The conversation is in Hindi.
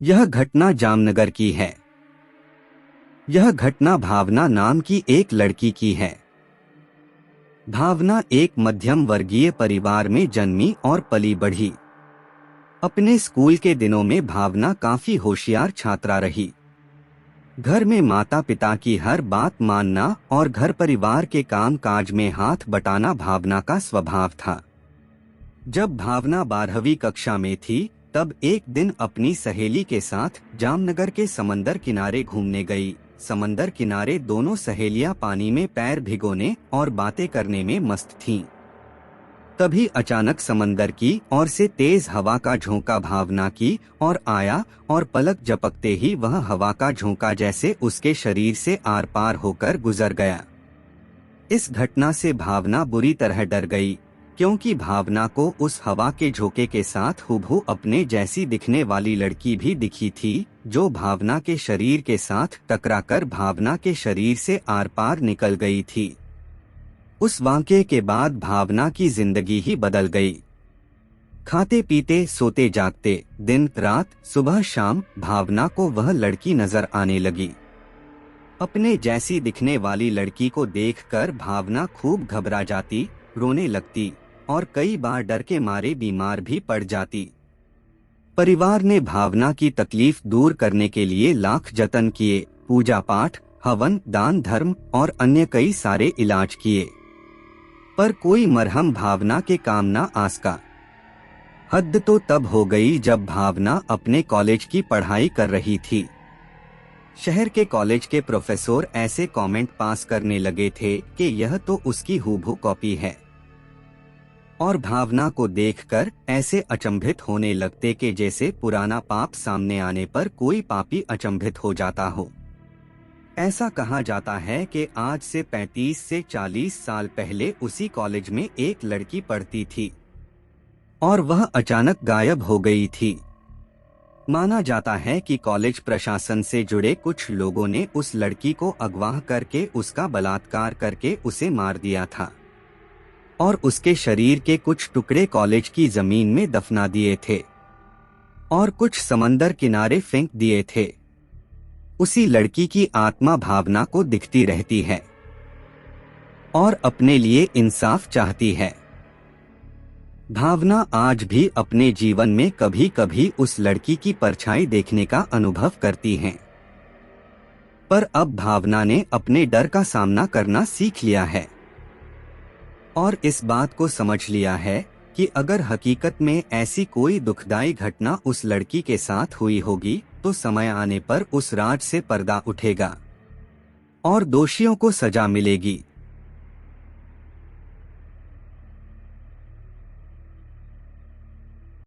यह घटना जामनगर की है। यह घटना भावना नाम की एक लड़की की है। भावना एक मध्यम वर्गीय परिवार में जन्मी और पली बढ़ी। अपने स्कूल के दिनों में भावना काफी होशियार छात्रा रही। घर में माता पिता की हर बात मानना और घर परिवार के काम काज में हाथ बटाना भावना का स्वभाव था। जब भावना 12वीं कक्षा में थी, तब एक दिन अपनी सहेली के साथ जामनगर के समंदर किनारे घूमने गई। समंदर किनारे दोनों सहेलियां पानी में पैर भिगोने और बातें करने में मस्त थीं। तभी अचानक समंदर की ओर से तेज हवा का झोंका भावना की और आया और पलक झपकते ही वह हवा का झोंका जैसे उसके शरीर से आर पार होकर गुजर गया। इस घटना से भावना बुरी तरह डर गई, क्योंकि भावना को उस हवा के झोंके के साथ हुबहू अपने जैसी दिखने वाली लड़की भी दिखी थी, जो भावना के शरीर के साथ टकराकर भावना के शरीर से आर पार निकल गई थी। उस वाक़ये के बाद भावना की जिंदगी ही बदल गई। खाते पीते सोते जागते दिन रात सुबह शाम भावना को वह लड़की नजर आने लगी। अपने जैसी दिखने वाली लड़की को देखकर भावना खूब घबरा जाती, रोने लगती और कई बार डर के मारे बीमार भी पड़ जाती। परिवार ने भावना की तकलीफ दूर करने के लिए लाख जतन किए, पूजा पाठ, हवन, दान धर्म और अन्य कई सारे इलाज किए, पर कोई मरहम भावना के काम ना आ सका। हद तो तब हो गई जब भावना अपने कॉलेज की पढ़ाई कर रही थी। शहर के कॉलेज के प्रोफेसर ऐसे कमेंट पास करने लगे थे कि यह तो उसकी हूबहू कॉपी है, और भावना को देखकर ऐसे अचंभित होने लगते कि जैसे पुराना पाप सामने आने पर कोई पापी अचंभित हो जाता हो। ऐसा कहा जाता है कि आज से 35 से 40 साल पहले उसी कॉलेज में एक लड़की पढ़ती थी और वह अचानक गायब हो गई थी। माना जाता है कि कॉलेज प्रशासन से जुड़े कुछ लोगों ने उस लड़की को अगवा करके उसका बलात्कार करके उसे मार दिया था और उसके शरीर के कुछ टुकड़े कॉलेज की जमीन में दफना दिए थे और कुछ समंदर किनारे फेंक दिए थे। उसी लड़की की आत्मा भावना को दिखती रहती है और अपने लिए इंसाफ चाहती है। भावना आज भी अपने जीवन में कभी कभी उस लड़की की परछाई देखने का अनुभव करती है, पर अब भावना ने अपने डर का सामना करना सीख लिया है और इस बात को समझ लिया है कि अगर हकीकत में ऐसी कोई दुखदाई घटना उस लड़की के साथ हुई होगी तो समय आने पर उस राज से पर्दा उठेगा और दोषियों को सजा मिलेगी।